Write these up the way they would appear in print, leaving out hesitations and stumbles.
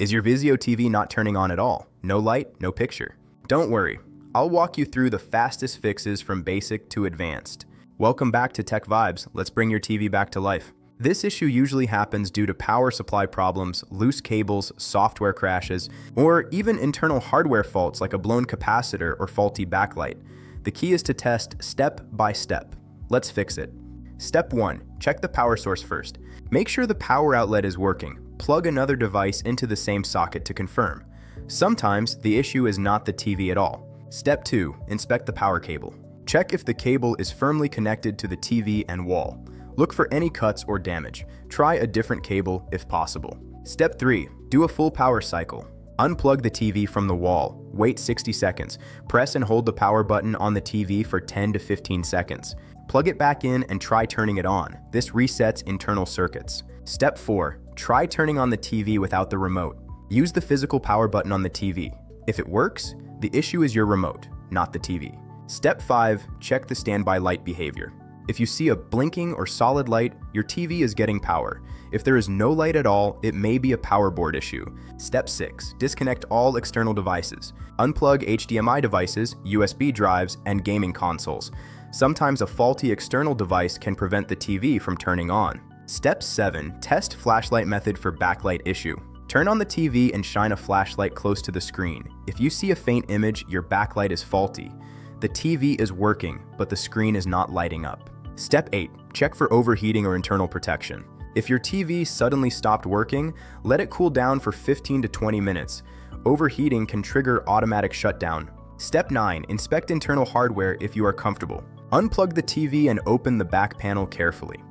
Is your Vizio TV not turning on at all? No light, no picture? Don't worry, I'll walk you through the fastest fixes from basic to advanced. Welcome back to Tech Vibes. Let's bring your TV back to life. This issue usually happens due to power supply problems, loose cables, software crashes, or even internal hardware faults like a blown capacitor or faulty backlight. The key is to test step by step. Let's fix it. Step 1. Check the power source first. Make sure the power outlet is working. Plug another device into the same socket to confirm. Sometimes the issue is not the TV at all. Step 2. Inspect the power cable. Check if the cable is firmly connected to the TV and wall. Look for any cuts or damage. Try a different cable if possible. Step 3. Do a full power cycle. Unplug the TV from the wall. Wait 60 seconds. Press and hold the power button on the TV for 10 to 15 seconds. Plug it back in and try turning it on. This resets internal circuits. Step 4. Try turning on the TV without the remote. Use the physical power button on the TV. If it works, the issue is your remote, not the TV. Step 5. Check the standby light behavior. If you see a blinking or solid light, your TV is getting power. If there is no light at all, it may be a power board issue. Step 6. Disconnect all external devices. Unplug HDMI devices, USB drives, and gaming consoles. Sometimes a faulty external device can prevent the TV from turning on. Step 7. Test flashlight method for backlight issue. Turn on the TV and shine a flashlight close to the screen. If you see a faint image, your backlight is faulty. The TV is working, but the screen is not lighting up. Step 8. Check for overheating or internal protection. If your TV suddenly stopped working, let it cool down for 15 to 20 minutes. Overheating can trigger automatic shutdown. Step 9. Inspect internal hardware if you are comfortable. Unplug the TV and open the back panel carefully.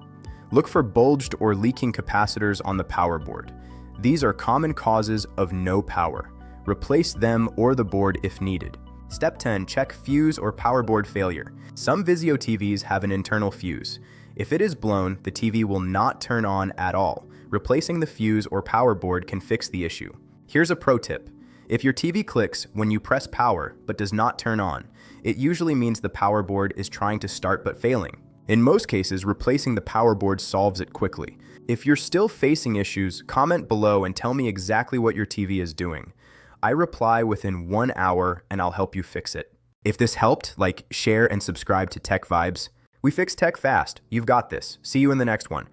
Look for bulged or leaking capacitors on the power board. These are common causes of no power. Replace them or the board if needed. Step 10. Check fuse or power board failure. Some Vizio TVs have an internal fuse. If it is blown, the TV will not turn on at all. Replacing the fuse or power board can fix the issue. Here's a pro tip. If your TV clicks when you press power but does not turn on, it usually means the power board is trying to start but failing. In most cases, replacing the power board solves it quickly. If you're still facing issues, comment below and tell me exactly what your TV is doing. I reply within 1 hour and I'll help you fix it. If this helped, like, share, and subscribe to Tech Vibes. We fix tech fast. You've got this. See you in the next one.